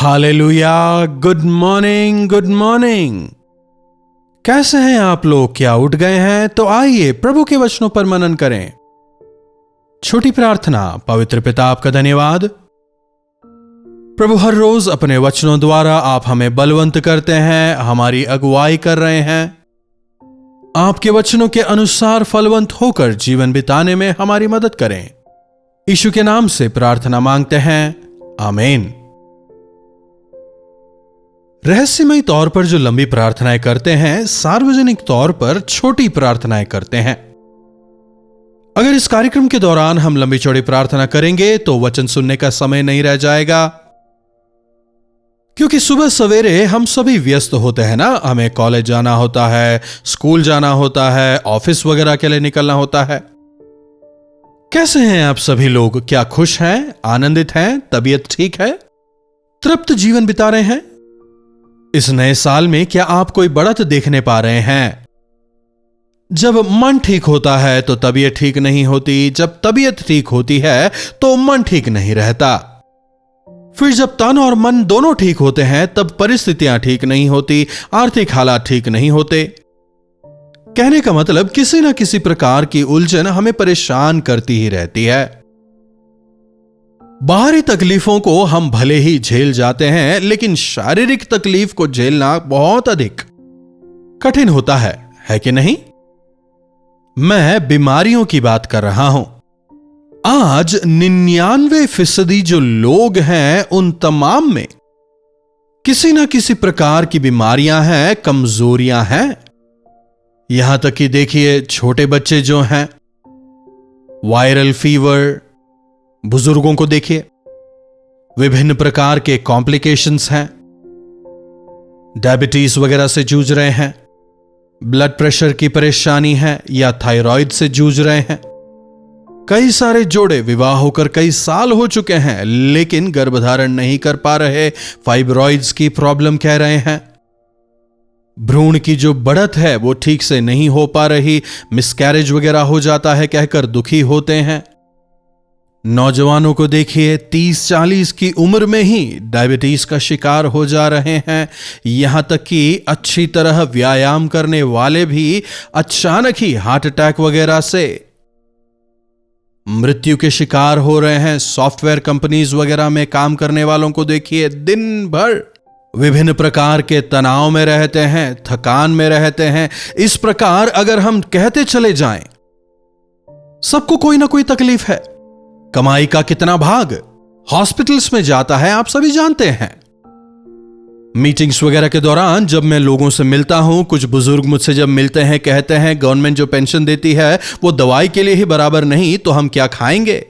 Hallelujah. Good morning, good morning. कैसे हैं आप लोग? क्या उठ गए हैं? तो आइए प्रभु के वचनों पर मनन करें। छोटी प्रार्थना। पवित्र पिता, आपका धन्यवाद प्रभु, हर रोज अपने वचनों द्वारा आप हमें बलवंत करते हैं, हमारी अगुवाई कर रहे हैं। आपके वचनों के अनुसार फलवंत होकर जीवन बिताने में हमारी मदद करें। यीशु के नाम से प्रार्थना मांगते हैं, आमीन। रहस्यमय तौर पर जो लंबी प्रार्थनाएं करते हैं, सार्वजनिक तौर पर छोटी प्रार्थनाएं करते हैं। अगर इस कार्यक्रम के दौरान हम लंबी चौड़ी प्रार्थना करेंगे तो वचन सुनने का समय नहीं रह जाएगा, क्योंकि सुबह सवेरे हम सभी व्यस्त होते हैं ना। हमें कॉलेज जाना होता है, स्कूल जाना होता है, ऑफिस वगैरह के लिए निकलना होता है। कैसे हैं आप सभी लोग? क्या खुश हैं, आनंदित हैं, तबीयत ठीक है, तृप्त जीवन बिता रहे हैं? इस नए साल में क्या आप कोई बढ़त देखने पा रहे हैं? जब मन ठीक होता है तो तबीयत ठीक नहीं होती, जब तबीयत ठीक होती है तो मन ठीक नहीं रहता, फिर जब तन और मन दोनों ठीक होते हैं तब परिस्थितियां ठीक नहीं होती, आर्थिक हालात ठीक नहीं होते। कहने का मतलब किसी न किसी प्रकार की उलझन हमें परेशान करती ही रहती है। बाहरी तकलीफों को हम भले ही झेल जाते हैं, लेकिन शारीरिक तकलीफ को झेलना बहुत अधिक कठिन होता है कि नहीं? मैं बीमारियों की बात कर रहा हूं। आज 99% जो लोग हैं उन तमाम में किसी ना किसी प्रकार की बीमारियां हैं, कमजोरियां हैं। यहां तक कि देखिए, छोटे बच्चे जो हैं, वायरल फीवर, बुजुर्गों को देखिए, विभिन्न प्रकार के कॉम्प्लिकेशंस हैं, डायबिटीज वगैरह से जूझ रहे हैं, ब्लड प्रेशर की परेशानी है या थायराइड से जूझ रहे हैं। कई सारे जोड़े विवाह होकर कई साल हो चुके हैं लेकिन गर्भधारण नहीं कर पा रहे, फाइब्रॉइड्स की प्रॉब्लम कह रहे हैं। भ्रूण की जो बढ़त है वो ठीक से नहीं हो पा रही, मिसकैरेज वगैरह हो जाता है कहकर दुखी होते हैं। नौजवानों को देखिए, 30-40 की उम्र में ही डायबिटीज का शिकार हो जा रहे हैं। यहां तक कि अच्छी तरह व्यायाम करने वाले भी अचानक ही हार्ट अटैक वगैरह से मृत्यु के शिकार हो रहे हैं। सॉफ्टवेयर कंपनीज वगैरह में काम करने वालों को देखिए, दिन भर विभिन्न प्रकार के तनाव में रहते हैं, थकान में रहते हैं। इस प्रकार अगर हम कहते चले जाएं, सबको कोई ना कोई तकलीफ है। कमाई का कितना भाग हॉस्पिटल्स में जाता है, आप सभी जानते हैं। मीटिंग्स वगैरह के दौरान जब मैं लोगों से मिलता हूं, कुछ बुजुर्ग मुझसे जब मिलते हैं कहते हैं गवर्नमेंट जो पेंशन देती है वो दवाई के लिए ही बराबर नहीं, तो हम क्या खाएंगे?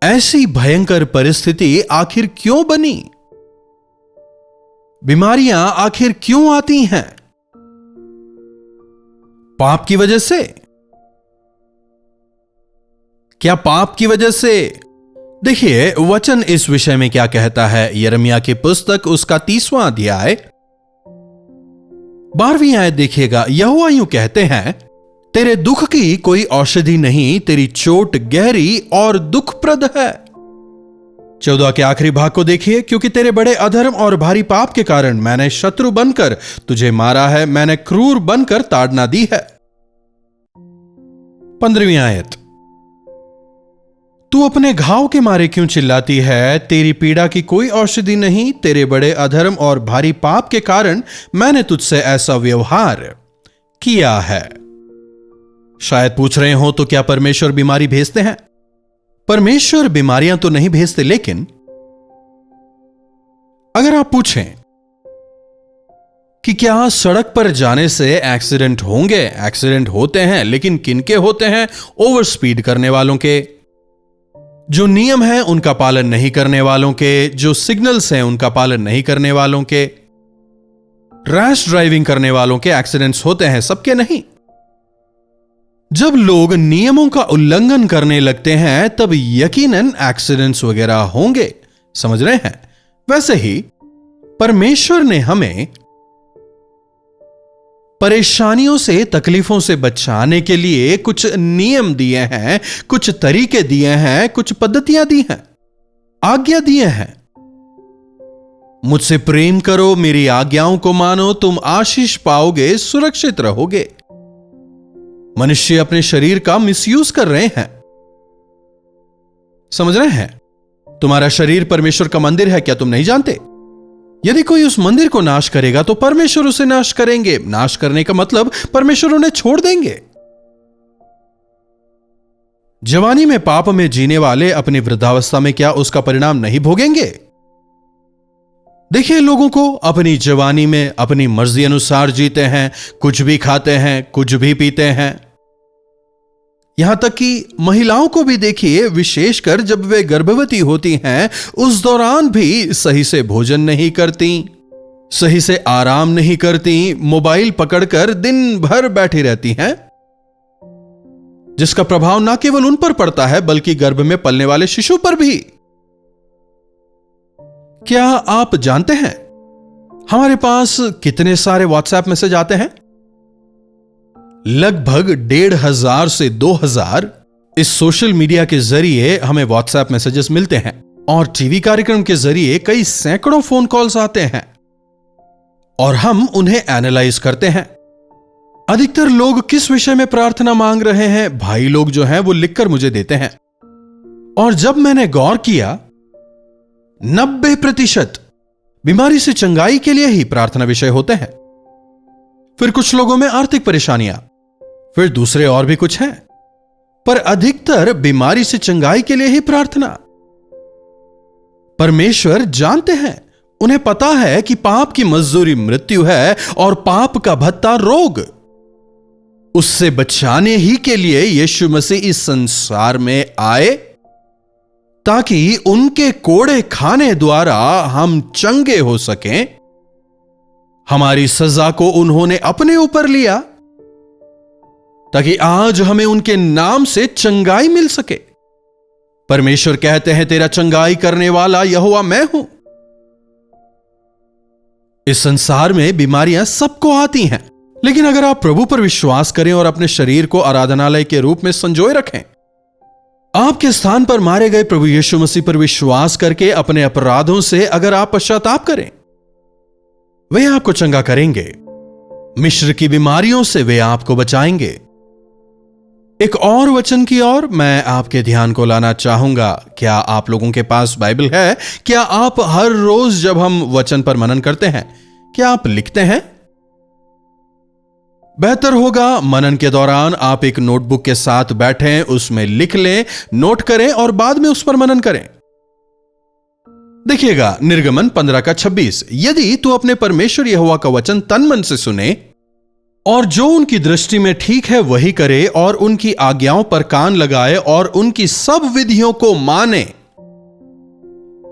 ऐसी भयंकर परिस्थिति आखिर क्यों बनी? बीमारियां आखिर क्यों आती हैं? पाप की वजह से? क्या पाप की वजह से? देखिए वचन इस विषय में क्या कहता है। यिर्मयाह की पुस्तक उसका 30वां अध्याय 12वीं आयत देखिएगा। यहोवा यूं कहते हैं, तेरे दुख की कोई औषधि नहीं, तेरी चोट गहरी और दुखप्रद है। 14 के आखिरी भाग को देखिए, क्योंकि तेरे बड़े अधर्म और भारी पाप के कारण मैंने शत्रु बनकर तुझे मारा है, मैंने क्रूर बनकर ताड़ना दी है। 15वीं आयत, तू अपने घाव के मारे क्यों चिल्लाती है? तेरी पीड़ा की कोई औषधि नहीं, तेरे बड़े अधर्म और भारी पाप के कारण मैंने तुझसे ऐसा व्यवहार किया है। शायद पूछ रहे हो, तो क्या परमेश्वर बीमारी भेजते हैं? परमेश्वर बीमारियां तो नहीं भेजते, लेकिन अगर आप पूछें कि क्या सड़क पर जाने से एक्सीडेंट होंगे? एक्सीडेंट होते हैं, लेकिन किनके होते हैं? ओवर स्पीड करने वालों के, जो नियम है उनका पालन नहीं करने वालों के, जो सिग्नल्स हैं उनका पालन नहीं करने वालों के, रैश ड्राइविंग करने वालों के एक्सीडेंट्स होते हैं, सबके नहीं। जब लोग नियमों का उल्लंघन करने लगते हैं तब यकीनन एक्सीडेंट्स वगैरह होंगे, समझ रहे हैं? वैसे ही परमेश्वर ने हमें परेशानियों से, तकलीफों से बचाने के लिए कुछ नियम दिए हैं, कुछ तरीके दिए हैं, कुछ पद्धतियां दी हैं, आज्ञा दिए हैं। मुझसे प्रेम करो, मेरी आज्ञाओं को मानो, तुम आशीष पाओगे, सुरक्षित रहोगे। मनुष्य अपने शरीर का मिसयूज कर रहे हैं। समझ रहे हैं? तुम्हारा शरीर परमेश्वर का मंदिर है, क्या तुम नहीं जानते? यदि कोई उस मंदिर को नाश करेगा तो परमेश्वर उसे नाश करेंगे। नाश करने का मतलब परमेश्वर उन्हें छोड़ देंगे। जवानी में पाप में जीने वाले अपनी वृद्धावस्था में क्या उसका परिणाम नहीं भोगेंगे? देखिए, लोगों को अपनी जवानी में अपनी मर्जी अनुसार जीते हैं, कुछ भी खाते हैं, कुछ भी पीते हैं। यहां तक कि महिलाओं को भी देखिए, विशेषकर जब वे गर्भवती होती हैं, उस दौरान भी सही से भोजन नहीं करती, सही से आराम नहीं करती, मोबाइल पकड़कर दिन भर बैठी रहती हैं, जिसका प्रभाव न केवल उन पर पड़ता है बल्कि गर्भ में पलने वाले शिशु पर भी। क्या आप जानते हैं हमारे पास कितने सारे व्हाट्सएप मैसेज आते हैं? लगभग 1500 से 2000 इस सोशल मीडिया के जरिए हमें व्हाट्सएप मैसेजेस मिलते हैं, और टीवी कार्यक्रम के जरिए कई सैकड़ों फोन कॉल्स आते हैं और हम उन्हें एनालाइज करते हैं। अधिकतर लोग किस विषय में प्रार्थना मांग रहे हैं, भाई लोग जो हैं वो लिखकर मुझे देते हैं, और जब मैंने गौर किया 90% बीमारी से चंगाई के लिए ही प्रार्थना विषय होते हैं। फिर कुछ लोगों में आर्थिक परेशानियां, फिर दूसरे और भी कुछ हैं, पर अधिकतर बीमारी से चंगाई के लिए ही प्रार्थना। परमेश्वर जानते हैं, उन्हें पता है कि पाप की मजदूरी मृत्यु है और पाप का भत्ता रोग। उससे बचाने ही के लिए यीशु मसीह इस संसार में आए, ताकि उनके कोड़े खाने द्वारा हम चंगे हो सकें। हमारी सजा को उन्होंने अपने ऊपर लिया, ताकि आज हमें उनके नाम से चंगाई मिल सके। परमेश्वर कहते हैं, तेरा चंगाई करने वाला यहोवा मैं हूं। इस संसार में बीमारियां सबको आती हैं, लेकिन अगर आप प्रभु पर विश्वास करें और अपने शरीर को आराधनालय के रूप में संजोए रखें, आपके स्थान पर मारे गए प्रभु यीशु मसीह पर विश्वास करके अपने अपराधों से अगर आप पश्चाताप करें, वे आपको चंगा करेंगे। मिस्र की बीमारियों से वे आपको बचाएंगे। एक और वचन की ओर मैं आपके ध्यान को लाना चाहूंगा। क्या आप लोगों के पास बाइबल है? क्या आप हर रोज जब हम वचन पर मनन करते हैं, क्या आप लिखते हैं? बेहतर होगा मनन के दौरान आप एक नोटबुक के साथ बैठें, उसमें लिख लें, नोट करें और बाद में उस पर मनन करें। देखिएगा, निर्गमन 15:26, यदि तू अपने परमेश्वर यहोवा का वचन तन मन से सुने और जो उनकी दृष्टि में ठीक है वही करे और उनकी आज्ञाओं पर कान लगाए और उनकी सब विधियों को माने।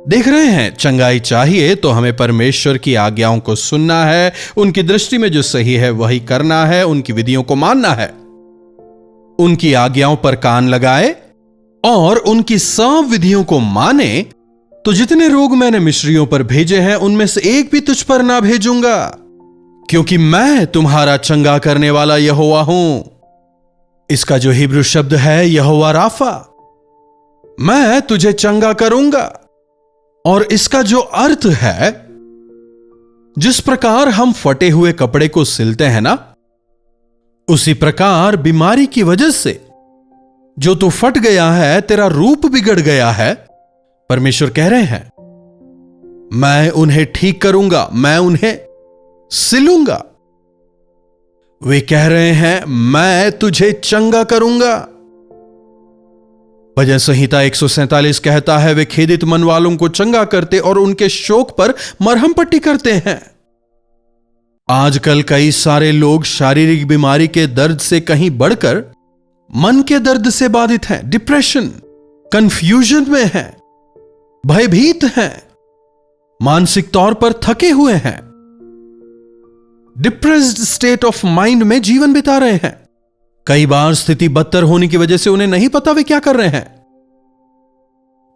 देख रहे हैं, चंगाई चाहिए तो हमें परमेश्वर की आज्ञाओं को सुनना है, उनकी दृष्टि में जो सही है वही करना है, उनकी विधियों को मानना है। उनकी आज्ञाओं पर कान लगाए और उनकी सब विधियों को माने, तो जितने रोग मैंने मिस्रियों पर भेजे हैं उनमें से एक भी तुझ पर ना भेजूंगा, क्योंकि मैं तुम्हारा चंगा करने वाला यहोवा हूं। इसका जो हिब्रू शब्द है यहोवा राफा, मैं तुझे चंगा करूंगा। और इसका जो अर्थ है, जिस प्रकार हम फटे हुए कपड़े को सिलते हैं ना, उसी प्रकार बीमारी की वजह से जो तू फट गया है, तेरा रूप बिगड़ गया है, परमेश्वर कह रहे हैं मैं उन्हें ठीक करूंगा, मैं उन्हें सिलूंगा। वे कह रहे हैं मैं तुझे चंगा करूंगा। भजन संहिता 147 कहता है, वे खेदित मन वालों को चंगा करते और उनके शोक पर मरहम पट्टी करते हैं। आजकल कई सारे लोग शारीरिक बीमारी के दर्द से कहीं बढ़कर मन के दर्द से बाधित हैं, डिप्रेशन, कंफ्यूजन में हैं, भयभीत हैं, मानसिक तौर पर थके हुए हैं, डिप्रेस्ड स्टेट ऑफ माइंड में जीवन बिता रहे हैं। कई बार स्थिति बदतर होने की वजह से उन्हें नहीं पता वे क्या कर रहे हैं।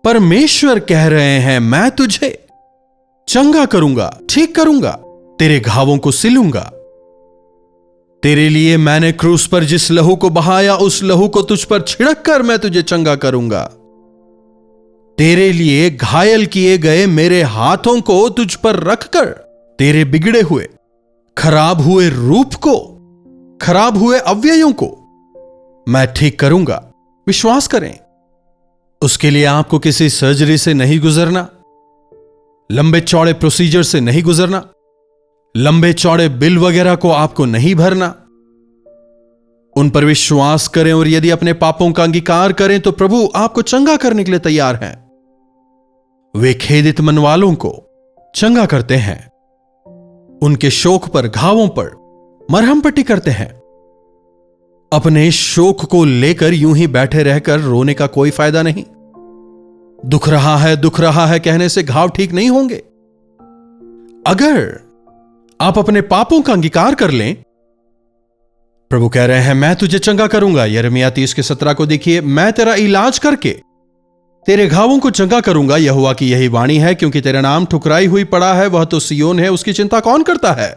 परमेश्वर कह रहे हैं मैं तुझे चंगा करूंगा, ठीक करूंगा, तेरे घावों को सिलूंगा। तेरे लिए मैंने क्रूस पर जिस लहू को बहाया, उस लहू को तुझ पर छिड़क कर मैं तुझे चंगा करूंगा। तेरे लिए घायल किए गए मेरे हाथों को तुझ पर रखकर तेरे बिगड़े हुए, खराब हुए रूप को, खराब हुए अवयवों को मैं ठीक करूंगा। विश्वास करें, उसके लिए आपको किसी सर्जरी से नहीं गुजरना, लंबे चौड़े प्रोसीजर से नहीं गुजरना, लंबे चौड़े बिल वगैरह को आपको नहीं भरना। उन पर विश्वास करें और यदि अपने पापों का अंगीकार करें तो प्रभु आपको चंगा करने के लिए तैयार हैं। वे खेदित मन वालों को चंगा करते हैं, उनके शोक पर, घावों पर मरहम पट्टी करते हैं। अपने शोक को लेकर यूं ही बैठे रहकर रोने का कोई फायदा नहीं। दुख रहा है कहने से घाव ठीक नहीं होंगे। अगर आप अपने पापों का अंगीकार कर लें, प्रभु कह रहे हैं मैं तुझे चंगा करूंगा। यिर्मयाह 30:17 को देखिए, मैं तेरा इलाज करके तेरे घावों को चंगा करूंगा। यहोवा की यही वाणी है, क्योंकि तेरा नाम ठुकराई हुई पड़ा है, वह तो सिय्योन है, उसकी चिंता कौन करता है।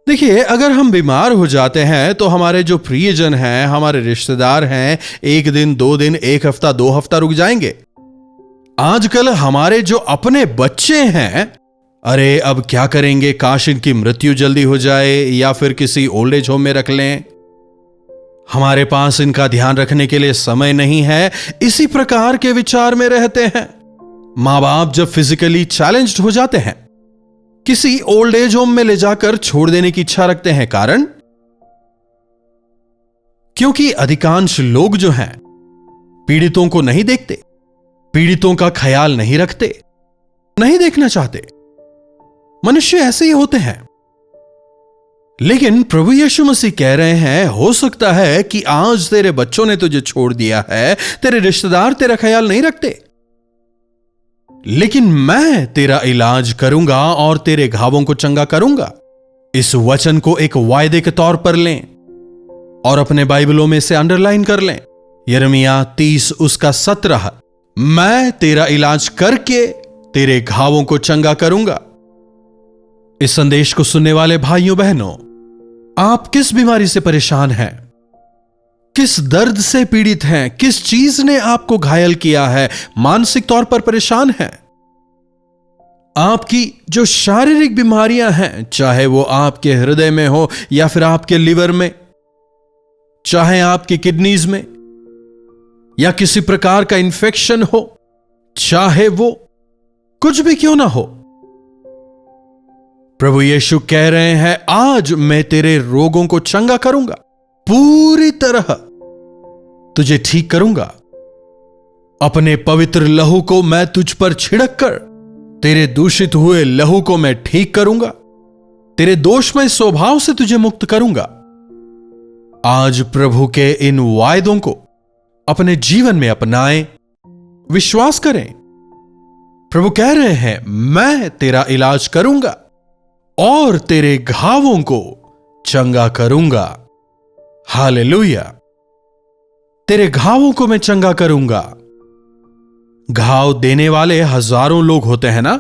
देखिए, अगर हम बीमार हो जाते हैं तो हमारे जो प्रियजन हैं, हमारे रिश्तेदार हैं, 1 दिन 2 दिन 1 हफ्ता 2 हफ्ता रुक जाएंगे। आजकल हमारे जो अपने बच्चे हैं, अरे अब क्या करेंगे, काश इनकी मृत्यु जल्दी हो जाए या फिर किसी ओल्ड एज होम में रख लें, हमारे पास इनका ध्यान रखने के लिए समय नहीं है। इसी प्रकार के विचार में रहते हैं। मां बाप जब फिजिकली चैलेंज्ड हो जाते हैं, किसी ओल्ड एज होम में ले जाकर छोड़ देने की इच्छा रखते हैं। कारण, क्योंकि अधिकांश लोग जो हैं पीड़ितों को नहीं देखते, पीड़ितों का ख्याल नहीं रखते, नहीं देखना चाहते। मनुष्य ऐसे ही होते हैं। लेकिन प्रभु यीशु मसीह कह रहे हैं, हो सकता है कि आज तेरे बच्चों ने तुझे छोड़ दिया है, तेरे रिश्तेदार तेरा ख्याल नहीं रखते, लेकिन मैं तेरा इलाज करूंगा और तेरे घावों को चंगा करूंगा। इस वचन को एक वायदे के तौर पर लें और अपने बाइबलों में से अंडरलाइन कर लें। यिर्मयाह 30:17, मैं तेरा इलाज करके तेरे घावों को चंगा करूंगा। इस संदेश को सुनने वाले भाइयों बहनों, आप किस बीमारी से परेशान हैं, किस दर्द से पीड़ित हैं, किस चीज ने आपको घायल किया है, मानसिक तौर पर परेशान हैं। आपकी जो शारीरिक बीमारियां हैं, चाहे वो आपके हृदय में हो या फिर आपके लिवर में, चाहे आपकी किडनीज में या किसी प्रकार का इंफेक्शन हो, चाहे वो कुछ भी क्यों ना हो, प्रभु यीशु कह रहे हैं, आज मैं तेरे रोगों को चंगा करूंगा, पूरी तरह तुझे ठीक करूंगा। अपने पवित्र लहू को मैं तुझ पर छिड़क कर तेरे दूषित हुए लहू को मैं ठीक करूंगा, तेरे दोषमय स्वभाव से तुझे मुक्त करूंगा। आज प्रभु के इन वायदों को अपने जीवन में अपनाएं, विश्वास करें। प्रभु कह रहे हैं, मैं तेरा इलाज करूंगा और तेरे घावों को चंगा करूंगा। हालेलुया। तेरे घावों को मैं चंगा करूंगा। घाव देने वाले हजारों लोग होते हैं ना,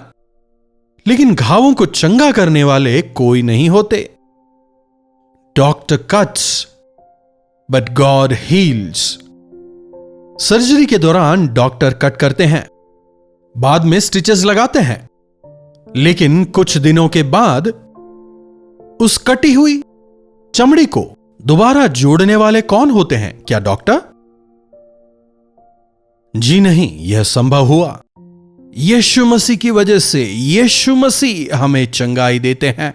लेकिन घावों को चंगा करने वाले कोई नहीं होते। Doctor cuts but God heels. Surgery के दौरान डॉक्टर कट करते हैं, बाद में स्टिचेस लगाते हैं, लेकिन कुछ दिनों के बाद उस कटी हुई चमड़ी को दोबारा जोड़ने वाले कौन होते हैं? क्या डॉक्टर? जी नहीं, यह संभव हुआ यीशु मसीह की वजह से। यीशु मसीह हमें चंगाई देते हैं।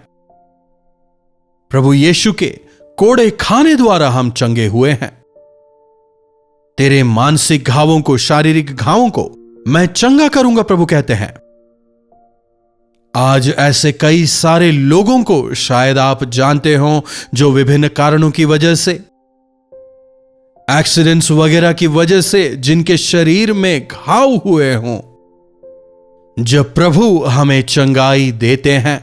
प्रभु यीशु के कोड़े खाने द्वारा हम चंगे हुए हैं। तेरे मानसिक घावों को, शारीरिक घावों को मैं चंगा करूंगा, प्रभु कहते हैं। आज ऐसे कई सारे लोगों को शायद आप जानते हो, जो विभिन्न कारणों की वजह से, एक्सीडेंट्स वगैरह की वजह से, जिनके शरीर में घाव हुए हों। जब प्रभु हमें चंगाई देते हैं,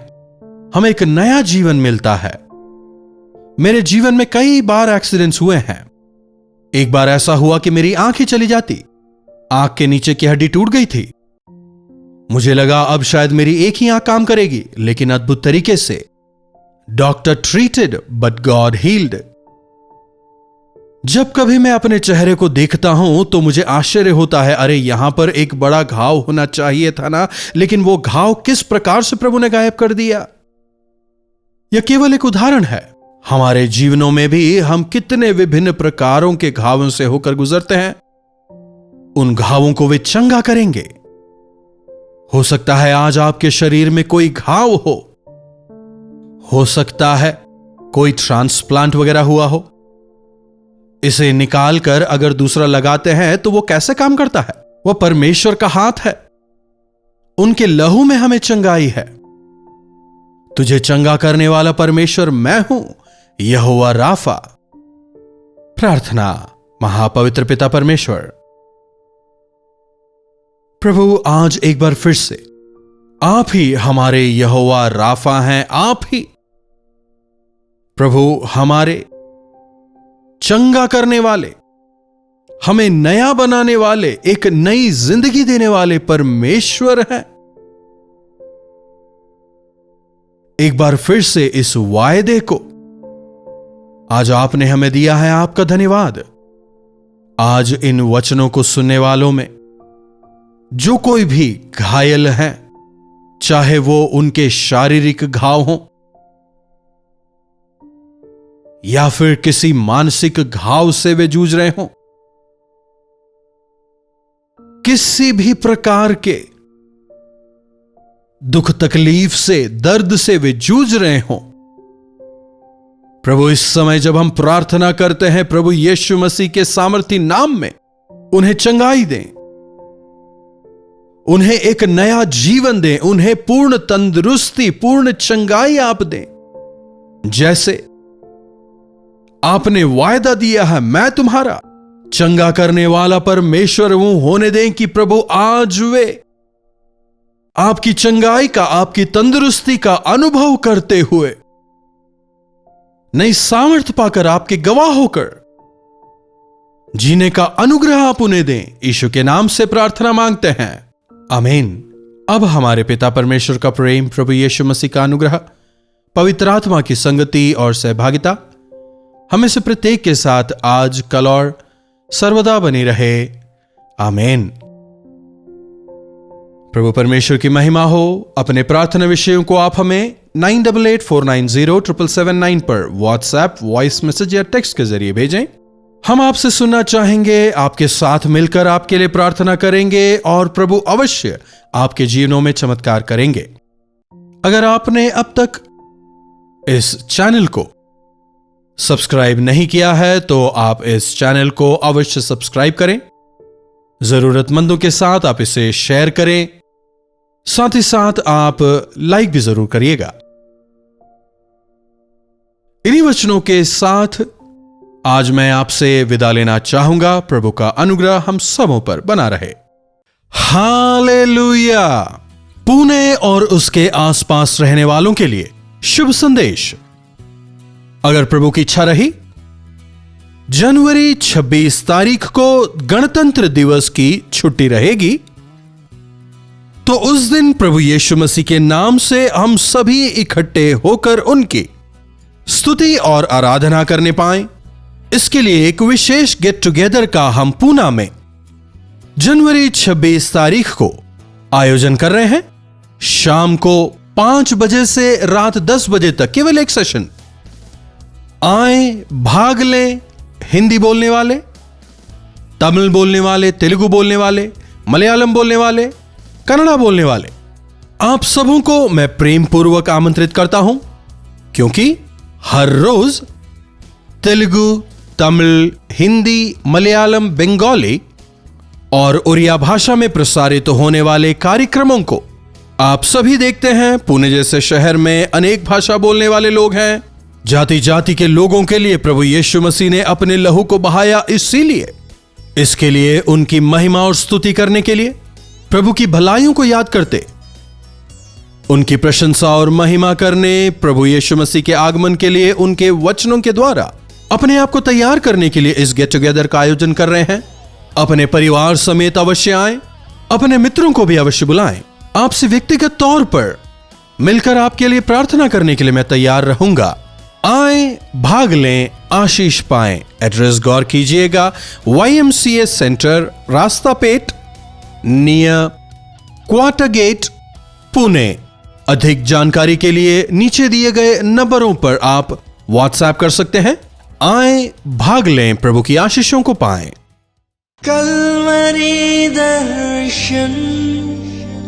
हमें एक नया जीवन मिलता है। मेरे जीवन में कई बार एक्सीडेंट्स हुए हैं। एक बार ऐसा हुआ कि मेरी आंख ही चली जाती, आंख के नीचे की हड्डी टूट गई थी। मुझे लगा अब शायद मेरी एक ही आंख काम करेगी, लेकिन अद्भुत तरीके से doctor treated but God healed. जब कभी मैं अपने चेहरे को देखता हूं तो मुझे आश्चर्य होता है, अरे यहां पर एक बड़ा घाव होना चाहिए था ना, लेकिन वो घाव किस प्रकार से प्रभु ने गायब कर दिया। यह केवल एक उदाहरण है। हमारे जीवनों में भी हम कितने विभिन्न प्रकारों के घावों से होकर गुजरते हैं। उन घावों को वे चंगा करेंगे। हो सकता है आज आपके शरीर में कोई घाव हो सकता है कोई ट्रांसप्लांट वगैरह हुआ हो। इसे निकालकर अगर दूसरा लगाते हैं तो वो कैसे काम करता है? वह परमेश्वर का हाथ है। उनके लहू में हमें चंगाई है। तुझे चंगा करने वाला परमेश्वर मैं हूं, यहोवा राफा। प्रार्थना। महापवित्र पिता परमेश्वर, प्रभु आज एक बार फिर से आप ही हमारे यहोवा राफा हैं। आप ही प्रभु हमारे चंगा करने वाले, हमें नया बनाने वाले, एक नई जिंदगी देने वाले परमेश्वर हैं। एक बार फिर से इस वायदे को आज आपने हमें दिया है, आपका धन्यवाद। आज इन वचनों को सुनने वालों में जो कोई भी घायल हैं, चाहे वो उनके शारीरिक घाव हों या फिर किसी मानसिक घाव से वे जूझ रहे हों, किसी भी प्रकार के दुख तकलीफ से, दर्द से वे जूझ रहे हों, प्रभु इस समय जब हम प्रार्थना करते हैं, प्रभु यीशु मसीह के सामर्थी नाम में उन्हें चंगाई दें, उन्हें एक नया जीवन दें, उन्हें पूर्ण तंदुरुस्ती, पूर्ण चंगाई आप दें। जैसे आपने वायदा दिया है, मैं तुम्हारा चंगा करने वाला परमेश्वर हूं, होने दें कि प्रभु आज वे आपकी चंगाई का, आपकी तंदुरुस्ती का अनुभव करते हुए नई सामर्थ्य पाकर, आपके गवाह होकर जीने का अनुग्रह आप उन्हें दें। यीशु के नाम से प्रार्थना मांगते हैं, आमीन। अब हमारे पिता परमेश्वर का प्रेम, प्रभु यीशु मसीह का अनुग्रह, पवित्र आत्मा की संगति और सहभागिता हमें से प्रत्येक के साथ आज, कल और सर्वदा बनी रहे, आमीन। प्रभु परमेश्वर की महिमा हो। अपने प्रार्थना विषयों को आप हमें 9884907779 पर व्हाट्सएप, वॉइस मैसेज या टेक्स्ट के जरिए भेजें। हम आपसे सुनना चाहेंगे, आपके साथ मिलकर आपके लिए प्रार्थना करेंगे और प्रभु अवश्य आपके जीवनों में चमत्कार करेंगे। अगर आपने अब तक इस चैनल को सब्सक्राइब नहीं किया है तो आप इस चैनल को अवश्य सब्सक्राइब करें। जरूरतमंदों के साथ आप इसे शेयर करें, साथ ही साथ आप लाइक भी जरूर करिएगा। इन्हीं वचनों के साथ आज मैं आपसे विदा लेना चाहूंगा। प्रभु का अनुग्रह हम सबों पर बना रहे। हालेलुया। पुणे और उसके आसपास रहने वालों के लिए शुभ संदेश। अगर प्रभु की इच्छा रही, जनवरी 26 तारीख को गणतंत्र दिवस की छुट्टी रहेगी, तो उस दिन प्रभु यीशु मसीह के नाम से हम सभी इकट्ठे होकर उनकी स्तुति और आराधना करने पाएं। इसके लिए एक विशेष गेट टुगेदर का हम पूना में जनवरी 26 तारीख को आयोजन कर रहे हैं। शाम को 5 बजे से रात 10 बजे तक केवल एक सेशन। आए, भाग लें। हिंदी बोलने वाले, तमिल बोलने वाले, तेलुगु बोलने वाले, मलयालम बोलने वाले, कन्नड़ा बोलने वाले, आप सबों को मैं प्रेम पूर्वक आमंत्रित करता हूं, क्योंकि हर रोज तेलुगु, तमिल, हिंदी, मलयालम, बंगाली और उड़िया भाषा में प्रसारित होने वाले कार्यक्रमों को आप सभी देखते हैं। पुणे जैसे शहर में अनेक भाषा बोलने वाले लोग हैं। जाति जाति के लोगों के लिए प्रभु यीशु मसीह ने अपने लहू को बहाया, इसीलिए इसके लिए उनकी महिमा और स्तुति करने के लिए, प्रभु की भलाइयों को याद करते, उनकी प्रशंसा और महिमा करने, प्रभु यीशु मसीह के आगमन के लिए उनके वचनों के द्वारा अपने आप को तैयार करने के लिए इस गेट टुगेदर का आयोजन कर रहे हैं। अपने परिवार समेत अवश्य आएं, अपने मित्रों को भी अवश्य बुलाएं। आपसे व्यक्तिगत तौर पर मिलकर आपके लिए प्रार्थना करने के लिए मैं तैयार रहूंगा। आएं, भाग लें, आशीष पाएं। एड्रेस गौर कीजिएगा, YMCA centre, Rastapeth, near quarter gate, Pune. अधिक जानकारी के लिए नीचे दिए गए नंबरों पर आप व्हाट्सएप कर सकते हैं। आए, भाग लें, प्रभु की आशीषों को पाएं। कलवरी दर्शन,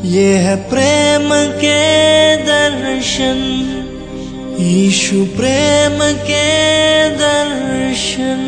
ये है प्रेम के दर्शन, यीशु प्रेम के दर्शन।